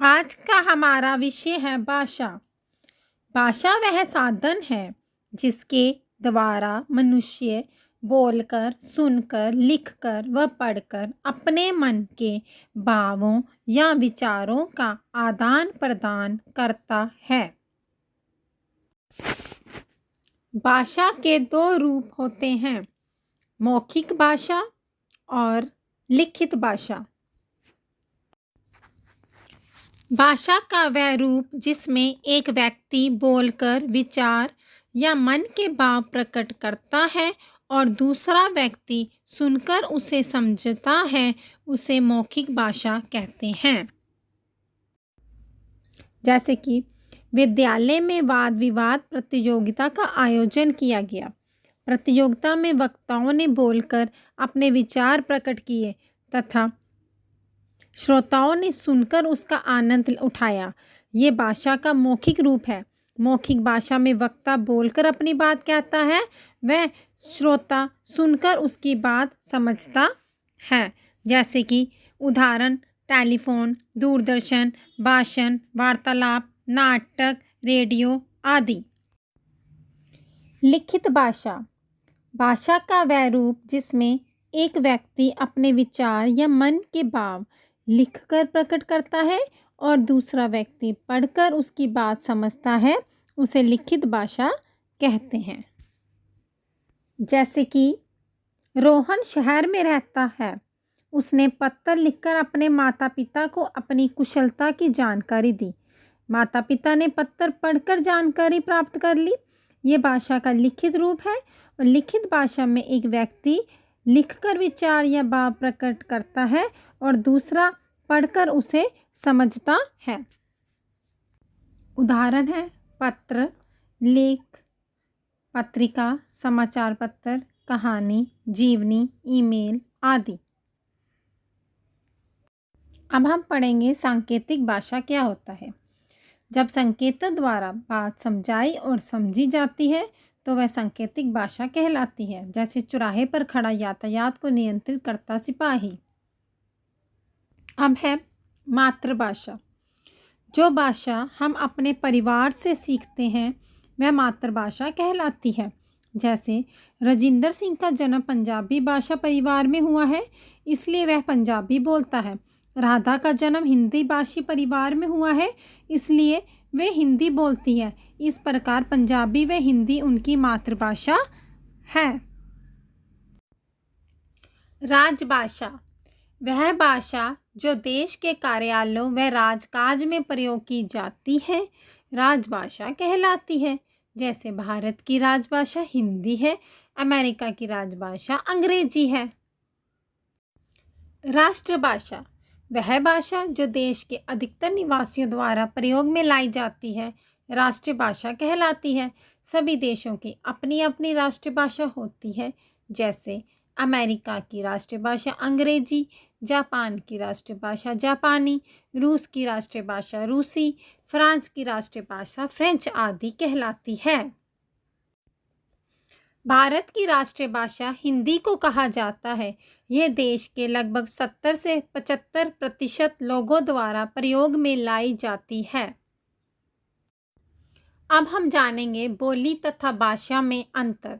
आज का हमारा विषय है भाषा। भाषा वह साधन है जिसके द्वारा मनुष्य बोलकर, सुनकर, लिखकर व पढ़कर अपने मन के भावों या विचारों का आदान प्रदान करता है। भाषा के दो रूप होते हैं, मौखिक भाषा और लिखित भाषा। भाषा का वह रूप जिसमें एक व्यक्ति बोलकर विचार या मन के भाव प्रकट करता है और दूसरा व्यक्ति सुनकर उसे समझता है, उसे मौखिक भाषा कहते हैं। जैसे कि विद्यालय में वाद विवाद प्रतियोगिता का आयोजन किया गया। प्रतियोगिता में वक्ताओं ने बोलकर अपने विचार प्रकट किए तथा श्रोताओं ने सुनकर उसका आनंद उठाया। ये भाषा का मौखिक रूप है। मौखिक भाषा में वक्ता बोलकर अपनी बात कहता है, वह श्रोता सुनकर उसकी बात समझता है। जैसे कि उदाहरण टेलीफोन, दूरदर्शन, भाषण, वार्तालाप, नाटक, रेडियो आदि। लिखित भाषा, भाषा का वह रूप जिसमें एक व्यक्ति अपने विचार या मन के भाव लिखकर प्रकट करता है और दूसरा व्यक्ति पढ़कर उसकी बात समझता है, उसे लिखित भाषा कहते हैं। जैसे कि रोहन शहर में रहता है, उसने पत्र लिखकर अपने माता पिता को अपनी कुशलता की जानकारी दी। माता पिता ने पत्र पढ़कर जानकारी प्राप्त कर ली। ये भाषा का लिखित रूप है और लिखित भाषा में एक व्यक्ति लिखकर विचार या भाव प्रकट करता है और दूसरा पढ़कर उसे समझता है। उदाहरण है पत्र, लेख, पत्रिका, समाचार पत्र, कहानी, जीवनी, ईमेल आदि। अब हम पढ़ेंगे सांकेतिक भाषा क्या होता है। जब संकेतों द्वारा बात समझाई और समझी जाती है तो वह सांकेतिक भाषा कहलाती है। जैसे चौराहे पर खड़ा यातायात को नियंत्रित करता सिपाही। अब है मातृभाषा। जो भाषा हम अपने परिवार से सीखते हैं वह मातृभाषा कहलाती है। जैसे राजिंदर सिंह का जन्म पंजाबी भाषा परिवार में हुआ है, इसलिए वह पंजाबी बोलता है। राधा का जन्म हिंदी भाषी परिवार में हुआ है, इसलिए वे हिंदी बोलती है। इस प्रकार पंजाबी व हिंदी उनकी मातृभाषा है। राजभाषा, वह भाषा जो देश के कार्यालयों व राजकाज में प्रयोग की जाती है, राजभाषा कहलाती है। जैसे भारत की राजभाषा हिंदी है, अमेरिका की राजभाषा अंग्रेजी है। राष्ट्रभाषा, वह भाषा जो देश के अधिकतर निवासियों द्वारा प्रयोग में लाई जाती है, राष्ट्रभाषा कहलाती है। सभी देशों की अपनी अपनी राष्ट्रभाषा होती है। जैसे अमेरिका की राष्ट्रभाषा अंग्रेजी, जापान की राष्ट्रभाषा जापानी, रूस की राष्ट्रभाषा रूसी, फ्रांस की राष्ट्रभाषा फ्रेंच आदि कहलाती है। भारत की राष्ट्रभाषा हिंदी को कहा जाता है। यह देश के लगभग 70 से 75% लोगों द्वारा प्रयोग में लाई जाती है। अब हम जानेंगे बोली तथा भाषा में अंतर।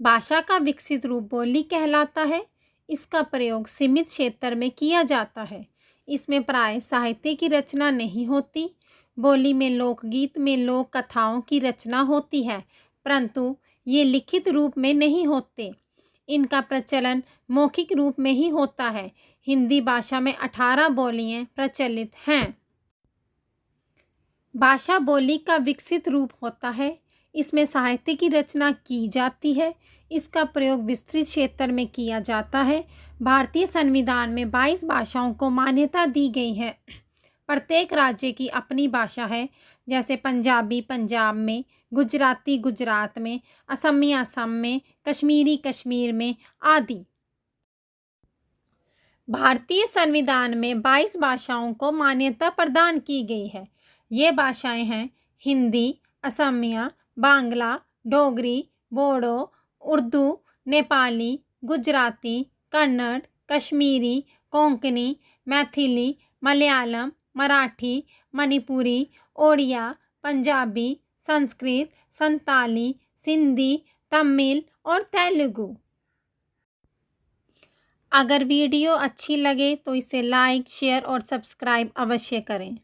भाषा का विकसित रूप बोली कहलाता है। इसका प्रयोग सीमित क्षेत्र में किया जाता है। इसमें प्राय साहित्य की रचना नहीं होती। बोली में लोकगीत में लोक कथाओं की रचना होती है, परंतु ये लिखित रूप में नहीं होते। इनका प्रचलन मौखिक रूप में ही होता है। हिंदी भाषा में 18 बोलियां प्रचलित हैं। भाषा बोली का विकसित रूप होता है। इसमें साहित्य की रचना की जाती है। इसका प्रयोग विस्तृत क्षेत्र में किया जाता है। भारतीय संविधान में 22 भाषाओं को मान्यता दी गई है। प्रत्येक राज्य की अपनी भाषा है। जैसे पंजाबी पंजाब में, गुजराती गुजरात में, असमी असम में, कश्मीरी कश्मीर में आदि। भारतीय संविधान में 22 भाषाओं को मान्यता प्रदान की गई है। ये भाषाएं हैं हिंदी, असमिया, बांग्ला, डोगरी, बोडो, उर्दू, नेपाली, गुजराती, कन्नड़, कश्मीरी, कोंकणी, मैथिली, मलयालम, मराठी, मणिपुरी, ओडिया, पंजाबी, संस्कृत, संताली, सिंधी, तमिल और तेलुगु। अगर वीडियो अच्छी लगे तो इसे लाइक, शेयर और सब्सक्राइब अवश्य करें।